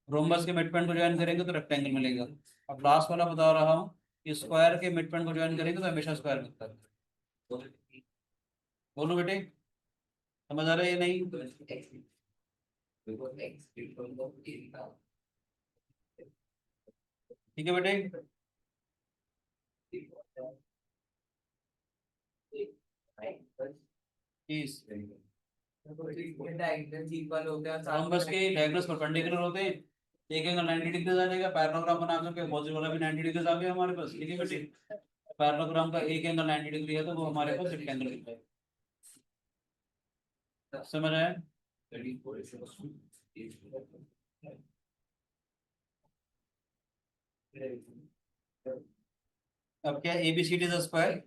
रोम्बस के मिड पॉइंट को ज्वाइन करेंगे तो रेक्टेंगल मिलेगा। अब लास्ट वाला बता रहा हूँ कि स्क्वायर के मिड पॉइंट को ज्वाइन करेंगे तो हमेशा स्क्वायर मिलता है। बोलो बेटे, समझ आ रहा है या नहीं? ठीक है बेटे। इस डायगोनल इक्वल होते हैं और साथ रोम्बस में के डायगोनल्स परपेंडिकुलर होते हैं, एक एंगल 90 डिग्री आ जाएगा, पैरेललोग्राम बना करके अपोजिट वाला भी 90 डिग्री आ गया हमारे पास, ठीक है बेटे। पैरेललोग्राम का एक एंगल 90 डिग्री है तो वो हमारे पास रेक्टेंगल होता है। समझ आया? अब क्या ABCD is a square?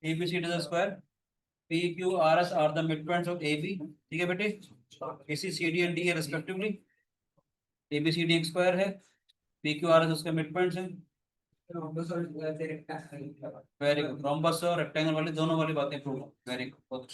ABCD is a square, PQRS are the midpoints of AB, ठीक है बेटे। AC CD एंड D है रेस्पेक्टिवली। ABCD एक स्क्वायर है, PQRS उसके मिडपॉइंट्स हैं। वेरी गुड, रोम्बस और रेक्टेंगल वाली दोनों वाली बातें प्रूव, वेरी गुड।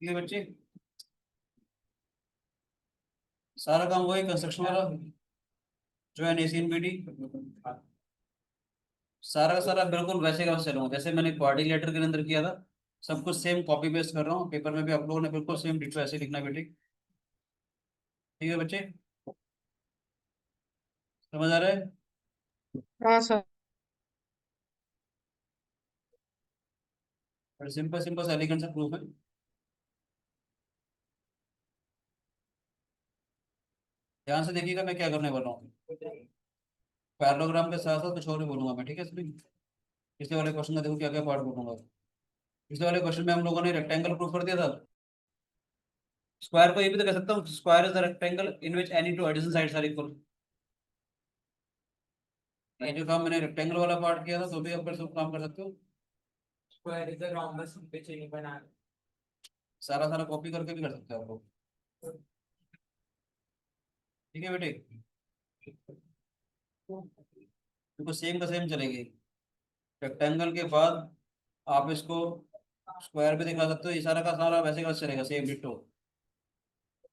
ठीक है बच्चे, सारा काम वही कंस्ट्रक्शन वाला जो है ACNBD, सारा का सारा बिल्कुल वैसे का वैसे चलूंगा जैसे मैंने कोऑर्डिनेटर के अंदर किया था, सब कुछ सेम कॉपी पेस्ट कर रहा हूँ पेपर में भी, आप लोगों ने बिल्कुल सेम डिटेल ऐसे लिखना बेटे, ठीक है बच्चे, समझ आ रहा है? हाँ सर। और सिंपल सिंपल सा एलिगेंट सा प्रूफ है। ध्यान से देखिएगा मैं क्या करने वाला हूँ, पैरेललोग्राम के साथ साथ कुछ और भी बोलूंगा मैं, ठीक है। इसमें पिछले वाले क्वेश्चन में देखो क्या क्या पार्ट बोलूंगा। पिछले वाले क्वेश्चन में हम लोगों ने रेक्टेंगल प्रूफ कर दिया था, स्क्वायर को ये भी तो कह सकता हूँ, square is the rectangle in which any two adjacent sides are equal. ये जो काम मैंने रेक्टेंगल वाला पार्ट किया था तो भी आप कर सब काम कर सकते हो, square is a rhombus which नहीं बना। सारा सारा कॉपी करके भी कर सकते हो आप लोग, ठीक है बेटे। देखो सेम का सेम चलेगी, रेक्टेंगल के बाद आप इसको स्क्वायर भी दिखा सकते हो, ये सारा का सारा वैसे का वैसे चलेगा सेम डिट्टो।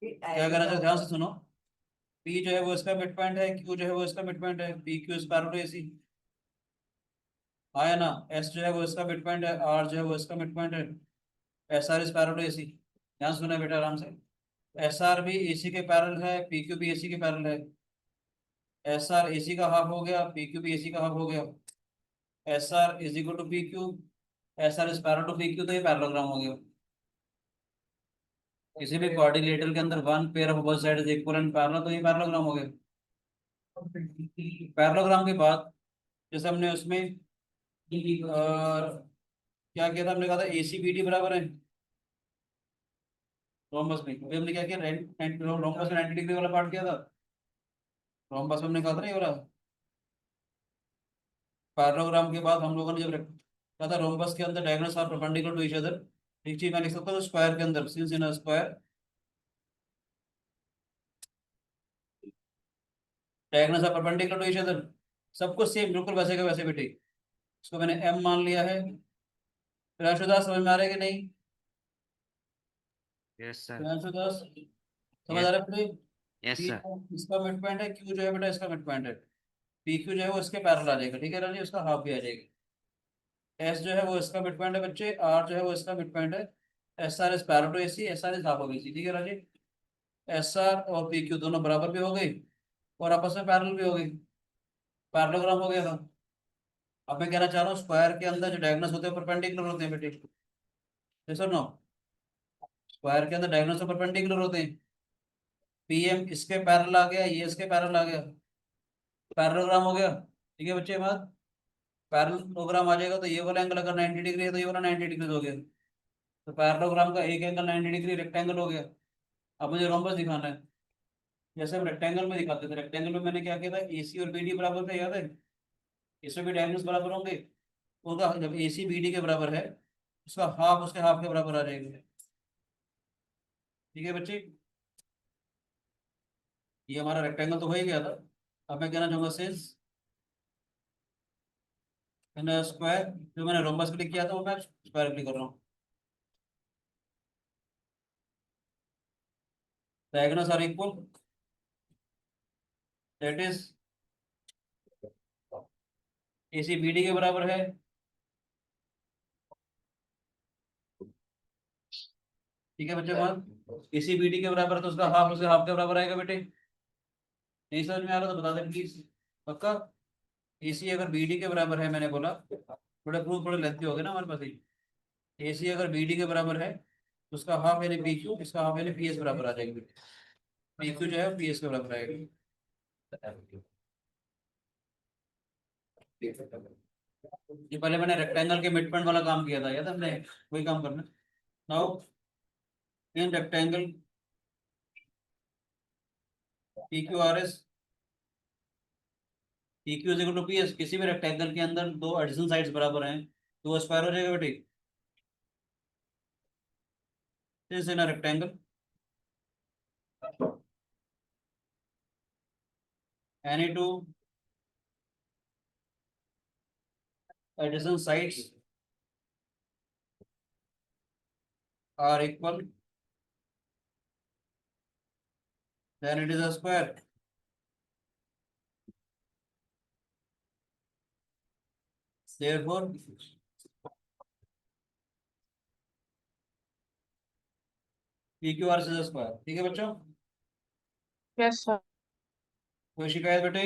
क्या करना चाहिए ध्यान से सुनो, P जो है वो इसका मिड पॉइंट है, Q जो है वो इसका मिड पॉइंट है, PQ is parallel to AC, आया ना, एस जो है वो इसका मिड पॉइंट है, आर जो है वो इसका मिड पॉइंट है, S R is parallel to AC. यहाँ सुना बेटा आराम से, एस आर भी एसी के पैरेलल है, पी क्यू भी एसी के पैरेलल है। एस आर एसी का हाफ हो गया, पी क्यू भी एसी का हाफ हो गया। S R is equal to P Q, S R is parallel to P Q, तो ये पैरेललोग्राम हो गया। किसी भी क्वाड्रिलेटरल के अंदर one pair of both side is equal and parallel, तो ये पैरेललोग्राम हो गया। पैरेललोग्राम के बाद जैसे हमने उसमें क्या किया था, हमने कहा था ए सी बी डी बराबर है रोम्बस में। अभी हमने क्या किया, रोम्बस में 90 डिग्री वाला पार्ट किया था। रोम्बस में हमने कहा था ना ये वाला। पैरेललोग्राम के बाद हम लोगों ने जब कहा था रोम्बस के अंदर diagonals are perpendicular to each other, एक चीज मैं लिख सकता हूँ स्क्वायर के अंदर, since in a square diagonals are perpendicular to each other, सब कुछ सेम बिल्कुल वैसे का वैसे बेटे। इसको मैंने एम मान लिया है। प्रियांशु दास समझ में आ रहा है कि नहीं? Yes sir. प्रियांशु दास समझ आ यस। रहा है बेटे? Yes P sir. इसका मिड पॉइंट है, क्यू जो है बेटा इसका मिड पॉइंट है, पी क्यू जो है वो इसके पैरेलल आ जाएगा, ठीक है राजी, उसका हाफ भी आ जाएगा। एस जो है वो इसका मिड पॉइंट है बच्चे, आर जो है वो इसका मिड पॉइंट है। S R is parallel to AC, S R is half of AC, ठीक है राजी। एस आर और पी क्यू दोनों बराबर भी हो गई और आपस में पैरेलल भी हो गई, पैरेललोग्राम हो गया था। अब मैं कहना चाह रहा हूँ स्क्वायर के अंदर जो डायगोनल्स होते हैं परपेंडिकुलर होते हैं बेटे, yes or no? स्क्वायर के अंदर डायगोनल्स परपेंडिकुलर होते हैं। पीएम इसके पैरेलल आ गया, ये इसके पैरेलल आ गया, पैरेललोग्राम हो गया, ठीक है बच्चे। बात पैरेललोग्राम आ जाएगा तो ये वाला एंगल अगर 90 डिग्री है तो ये वाला 90 डिग्री हो गया, तो पैरेललोग्राम का एक एंगल 90 डिग्री रेक्टेंगल हो गया। अब मुझे रोम्बस दिखाना है, जैसे हम रेक्टेंगल में दिखाते थे, रेक्टेंगल में मैंने क्या किया था, एसी और बीडी बराबर थे, याद है? इसमें भी डायगोनल्स बराबर होंगे, उनका जब एसी बीडी के बराबर है, उसका हाफ उसके हाफ के बराबर आ जाएगा, ठीक है बच्चे। ये हमारा रेक्टेंगल तो हो ही गया था। अब मैं कहना चाहूंगा सिंस इन स्क्वायर, जो मैंने रोम्बस क्लिक किया था वो मैं स्क्वायर क्लिक कर रहा हूँ। Diagonals are equal, that is AC BD के बराबर है, ठीक है बच्चे। बात एसी बीडी के बराबर है तो उसका हाफ उसके हाफ के बराबर आएगा बेटे। नहीं समझ में आ रहा तो बता दे प्लीज, पक्का? एसी अगर बीडी के बराबर है, मैंने बोला थोड़ा प्रूफ थोड़े लेंथी हो गए ना हमारे पास ही। एसी अगर बीडी के बराबर है तो उसका हाफ यानी पी क्यू, इसका हाफ यानी पी एस बराबर आ जाएगी। पी क्यू जो है पी एस के बराबर आएगा। ये पहले मैंने रेक्टेंगल के मिड पॉइंट वाला काम किया था, याद है हमने? वही काम करना। Now in rectangle P Q R S, P Q is equal to P S, किसी भी रेक्टेंगल के अंदर दो एडिशनल साइड्स बराबर हैं तो वो स्क्वायर हो जाएगा बेटे। Since in a rectangle any two adjacent sides are equal, then it is a square. Therefore PQR is a square, ठीक है बच्चों? Yes sir. कोई शिकायत बेटे?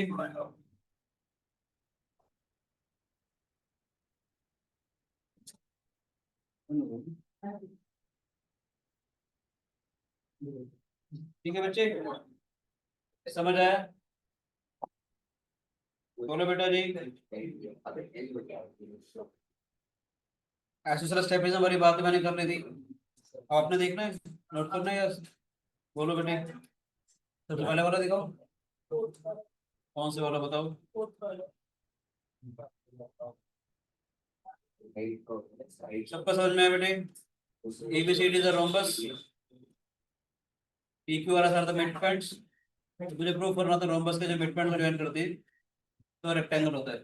ठीक है बच्चे, समझ आया? बोलो बेटा जी। एसोसिएशनल स्टेपिज्म वाली बात मैंने कर ली थी, आपने देखना है, नोट करना है या? बोलो बेटे, सबसे पहले वाला दिखाओ, कौन से वाला बताओ? सबका समझ में है बेटे? ABCD is a rhombus, PQRS are the midpoints। मुझे प्रूव करना था रोम्बस के जो मिडपॉइंट को ज्वाइन करती है तो रेक्टेंगल होता है।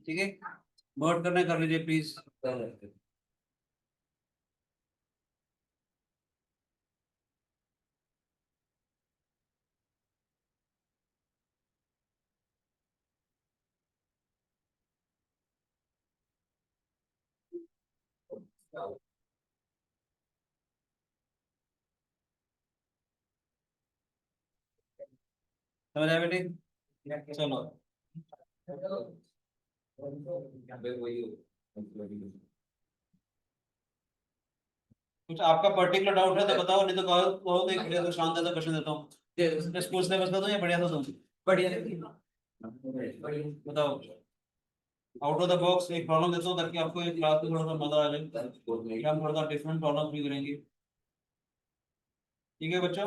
ठीक है, नोट करने कर लीजिए प्लीज। समझ आया बेटे? चलो कुछ आपका पर्टिकुलर डाउट है तो बताओ, नहीं तो कहो तो एक बढ़िया सा शानदार सा क्वेश्चन देता हूँ। स्कूल सिलेबस का दूं या बढ़िया सा दूं? बढ़िया बताओ। आउट ऑफ द बॉक्स एक प्रॉब्लम देता हूँ ताकि आपको एक क्लास में थोड़ा सा मजा आ जाए, हम थोड़ा सा डिफरेंट प्रॉब्लम भी करेंगे। ठीक है बच्चों?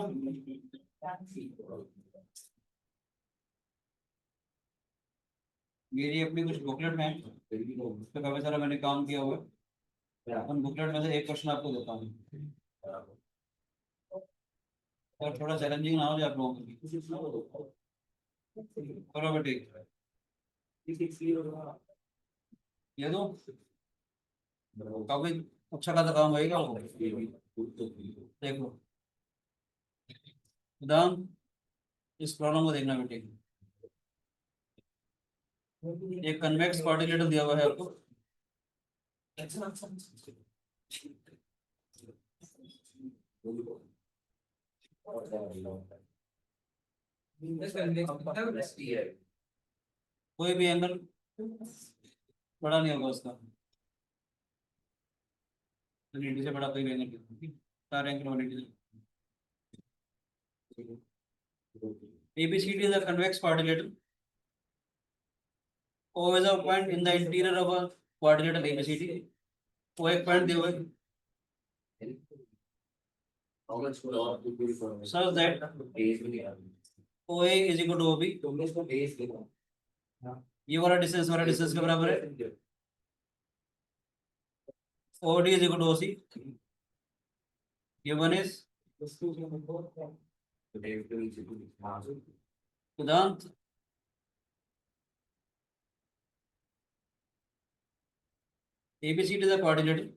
मेरी अपनी कुछ बुकलेट में तो काफी सारा मैंने काम किया हुआ है, उन बुकलेट में से एक क्वेश्चन आपको देता हूँ और थोड़ा चैलेंजिंग ना हो जाए आप लोगों के लिए। करो बेटे, ये दो काफी अच्छा खासा काम होएगा आपको। देखो उदाहरण, इस प्रॉब्लम को देखना बेटे। एक कन्वेक्स पार्टिकुलेटर दिया हुआ है आपको, कोई भी एंगल बड़ा नहीं होगा उसका, 180 से बड़ा कोई भी एंगल नहीं, सारे एंगल 180 से। ABCD is a convex quadrilateral. O is a point in the interior of a quadrilateral ABCD. O एक पॉइंट दिया हुआ है such that OA is equal to OB. ये वाला डिस्टेंस के बराबर है। OD is equal to OC. ये वन इज सिद्धांत। ABCD is a quadrilateral.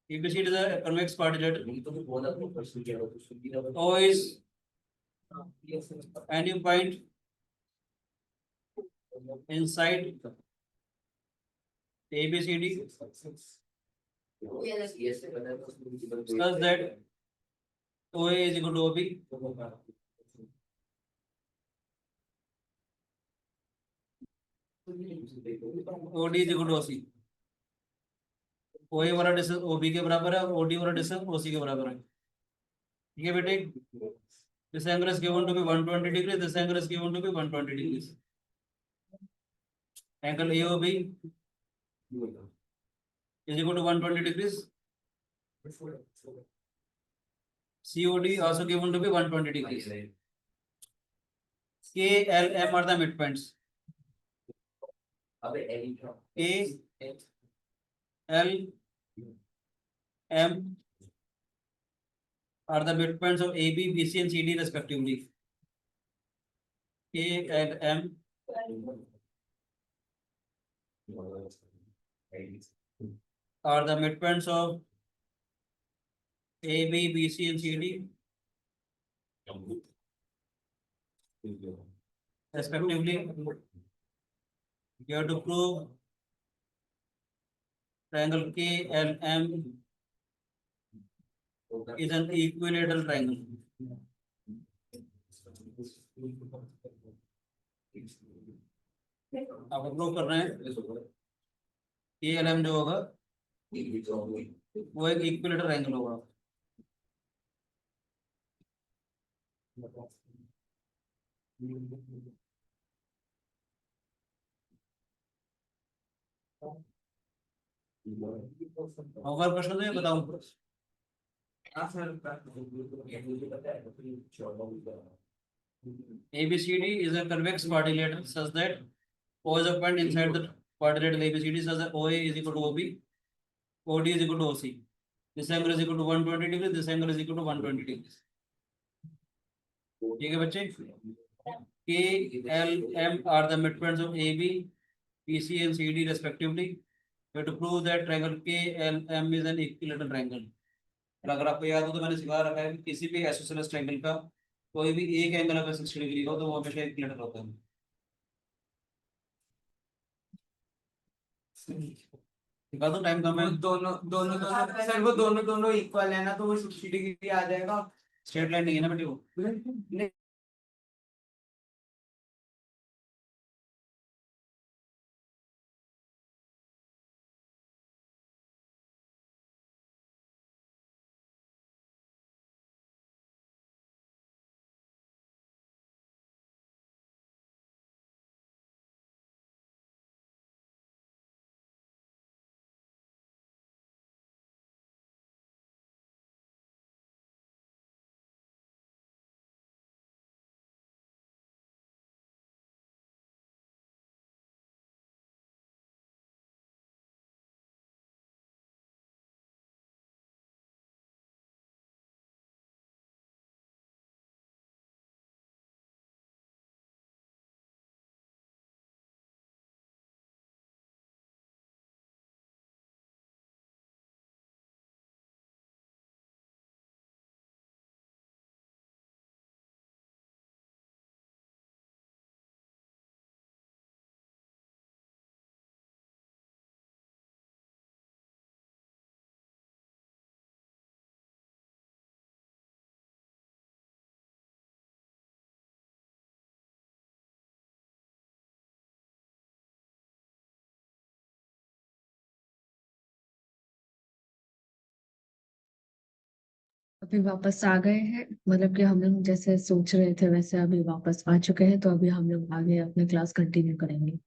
ABCD is a convex quadrilateral. O is any point inside ABCD such that OA is equal to OB. OD is equal to OC. OA वाला distance OB के बराबर है और OD वाला distance OC के बराबर है। ठीक है बेटे? This angle is given to be 120 degrees. This angle is given to be 120 degrees. Angle AOB is equal to 120 degrees. COD also given to be 120 degrees. K, L, M are the midpoints. K, L, M are the midpoints of AB, BC and CD respectively. K, L, M are the midpoints of AB, BC and CD respectively. You have to prove triangle KLM is an equilateral triangle. आप prove कर रहे हैं KLM जो होगा वो एक equilateral triangle होगा। और प्रश्न है बताओ। ABCD is a convex quadrilateral such that O is a point inside the quadrilateral ABCD such that OA is equal to OB, OD is equal to OC. This angle is equal to 120 degrees. This angle is equal to 120 degrees. ठीक है बच्चे? K, L, M are the midpoints of AB, BC and CD respectively. We have to prove that triangle K, L, M is an equilateral triangle. और अगर आपको याद हो तो मैंने सिखा रखा है कि किसी भी आइसोसेलेस ट्रायंगल का कोई भी एक एंगल अगर 60 डिग्री का हो तो वो हमेशा इंक्लिनेटेड होता है। दिखा दो टाइम कम वो है। दोनों दोनों दोनों सर, वो दोनों दोनों इक्वल है ना, तो वो 60 डिग्री आ जाएगा। स्ट्रेट लाइन नहीं है ना बेटे वो। नहीं, अभी वापस आ गए हैं, मतलब कि हम लोग जैसे सोच रहे थे वैसे अभी वापस आ चुके हैं, तो अभी हम लोग आगे अपनी क्लास कंटिन्यू करेंगे।